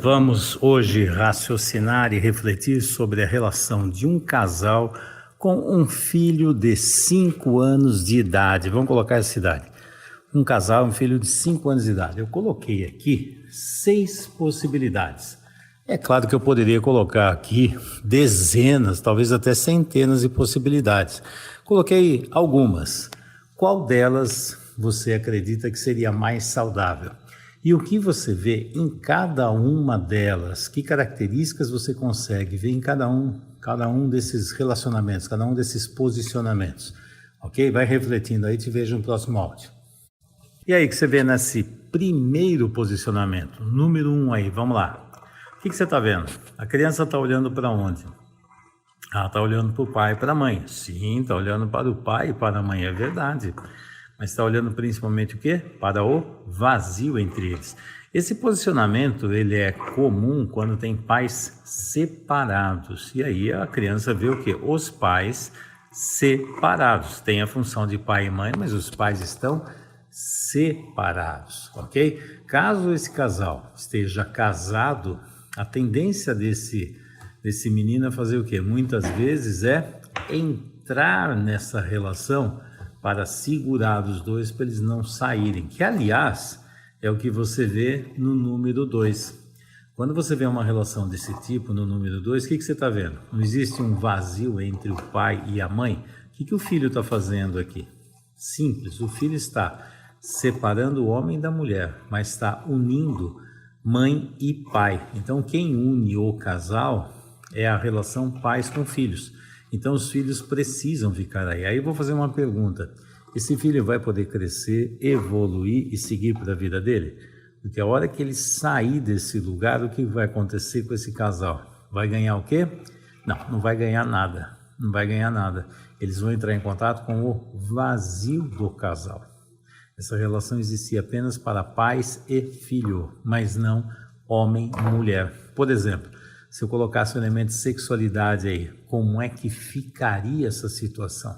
Vamos hoje raciocinar e refletir sobre a relação de um casal com um filho de 5 anos de idade. Vamos colocar essa idade. Um casal, um filho de 5 anos de idade. Eu coloquei aqui 6 possibilidades. É claro que eu poderia colocar aqui dezenas, talvez até centenas de possibilidades. Coloquei algumas. Qual delas você acredita que seria mais saudável? E o que você vê em cada uma delas? Que características você consegue ver em cada um desses relacionamentos, cada um desses posicionamentos? Ok? Vai refletindo aí, te vejo no próximo áudio. E aí, o que você vê nesse primeiro posicionamento? Número 1 aí, vamos lá. O que você está vendo? A criança está olhando para onde? Ela está olhando para o pai e para a mãe. Sim, está olhando para o pai e para a mãe, é verdade. Mas está olhando principalmente o quê? Para o vazio entre eles. Esse posicionamento ele é comum quando tem pais separados. E aí a criança vê o quê? Os pais separados. Tem a função de pai e mãe, mas os pais estão separados, ok? Caso esse casal esteja casado, a tendência desse menino é fazer o quê? Muitas vezes é entrar nessa relação para segurar os dois, para eles não saírem. Que, aliás, é o que você vê no número 2. Quando você vê uma relação desse tipo no número 2, o que você está vendo? Não existe um vazio entre o pai e a mãe? O que o filho está fazendo aqui? Simples, o filho está separando o homem da mulher, mas está unindo mãe e pai. Então, quem une o casal é a relação pais com filhos. Então, os filhos precisam ficar aí. Aí eu vou fazer uma pergunta. Esse filho vai poder crescer, evoluir e seguir para a vida dele? Porque a hora que ele sair desse lugar, o que vai acontecer com esse casal? Vai ganhar o quê? Não vai ganhar nada. Não vai ganhar nada. Eles vão entrar em contato com o vazio do casal. Essa relação existia apenas para pais e filho, mas não homem e mulher. Por exemplo, se eu colocasse o elemento de sexualidade aí, como é que ficaria essa situação?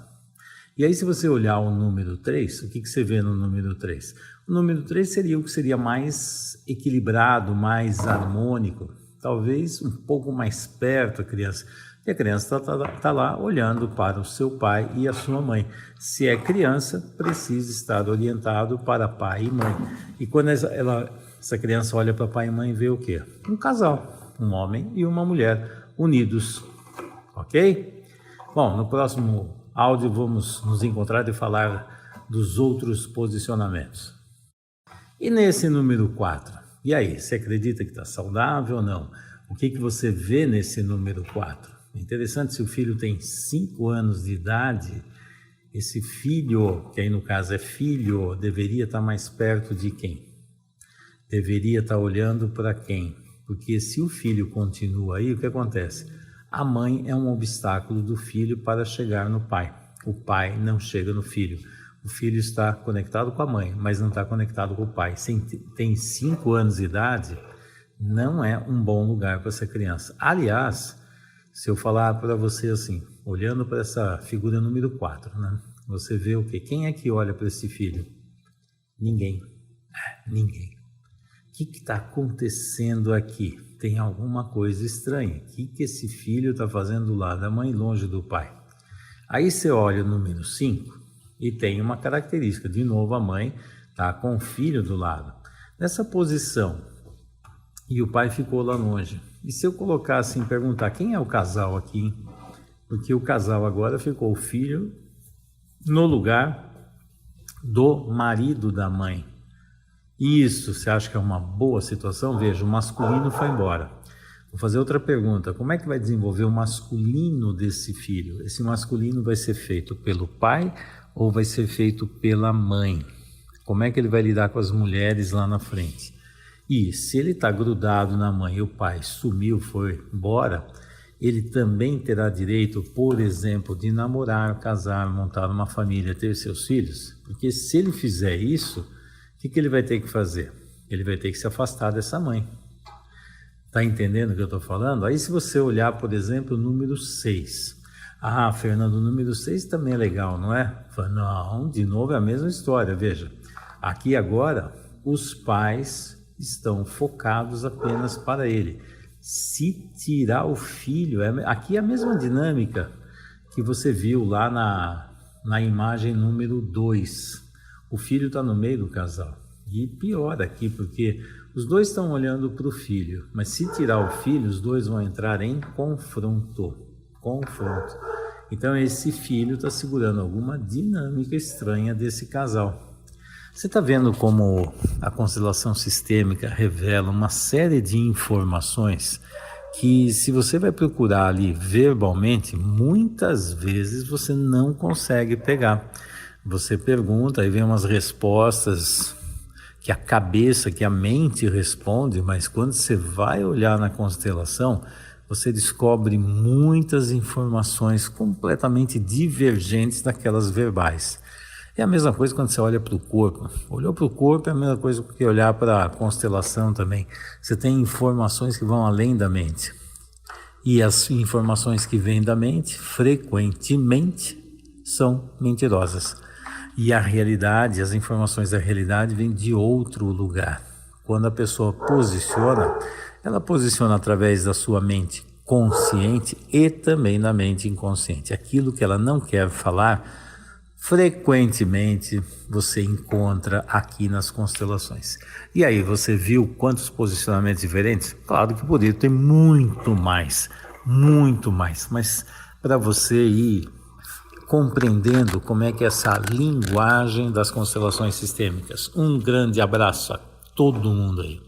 E aí, se você olhar o número 3, o que você vê no número 3? O número 3 seria o que seria mais equilibrado, mais harmônico, talvez um pouco mais perto a criança. E a criança está lá olhando para o seu pai e a sua mãe. Se é criança, precisa estar orientado para pai e mãe. E quando essa criança olha para pai e mãe, vê o quê? Um casal. Um homem e uma mulher unidos, ok? Bom, no próximo áudio vamos nos encontrar e falar dos outros posicionamentos. E nesse número 4? E aí, você acredita que está saudável ou não? O que você vê nesse número 4? É interessante, se o filho tem 5 anos de idade, esse filho, que aí no caso é filho, deveria estar mais perto de quem? Deveria estar olhando para quem? Porque se o filho continua aí, o que acontece? A mãe é um obstáculo do filho para chegar no pai. O pai não chega no filho. O filho está conectado com a mãe, mas não está conectado com o pai. Se tem 5 anos de idade, não é um bom lugar para essa criança. Aliás, se eu falar para você assim, olhando para essa figura número 4, né? Você vê o quê? Quem é que olha para esse filho? Ninguém. Ninguém. O que está acontecendo aqui? Tem alguma coisa estranha. O que esse filho está fazendo do lado da mãe, longe do pai? Aí você olha o número 5 e tem uma característica. De novo, a mãe está com o filho do lado. Nessa posição, e o pai ficou lá longe. E se eu colocar assim, perguntar quem é o casal aqui? Porque o casal agora ficou o filho no lugar do marido da mãe. Isso, você acha que é uma boa situação? Veja, o masculino foi embora. Vou fazer outra pergunta. Como é que vai desenvolver o masculino desse filho? Esse masculino vai ser feito pelo pai ou vai ser feito pela mãe? Como é que ele vai lidar com as mulheres lá na frente? E se ele está grudado na mãe e o pai sumiu, foi embora, ele também terá direito, por exemplo, de namorar, casar, montar uma família, ter seus filhos? Porque se ele fizer isso, o que ele vai ter que fazer? Ele vai ter que se afastar dessa mãe. Está entendendo o que eu estou falando? Aí se você olhar, por exemplo, o número 6. Ah, Fernando, o número 6 também é legal, não é? Não, de novo é a mesma história. Veja, aqui agora os pais estão focados apenas para ele. Se tirar o filho, aqui é a mesma dinâmica que você viu lá na imagem número 2. O filho está no meio do casal. E pior aqui, porque os dois estão olhando para o filho, mas se tirar o filho, os dois vão entrar em confronto. Então esse filho está segurando alguma dinâmica estranha desse casal. Você está vendo como a constelação sistêmica revela uma série de informações que, se você vai procurar ali verbalmente, muitas vezes você não consegue pegar. Você pergunta e vem umas respostas que a cabeça, que a mente responde, mas quando você vai olhar na constelação, você descobre muitas informações completamente divergentes daquelas verbais. É a mesma coisa quando você olha para o corpo. Olhou para o corpo é a mesma coisa que olhar para a constelação também. Você tem informações que vão além da mente. E as informações que vêm da mente, frequentemente, são mentirosas. E a realidade, as informações da realidade vêm de outro lugar. Quando a pessoa posiciona, ela posiciona através da sua mente consciente e também da mente inconsciente. Aquilo que ela não quer falar, frequentemente você encontra aqui nas constelações. E aí, você viu quantos posicionamentos diferentes? Claro que poderia ter muito mais, mas para você ir compreendendo como é que é essa linguagem das constelações sistêmicas. Um grande abraço a todo mundo aí.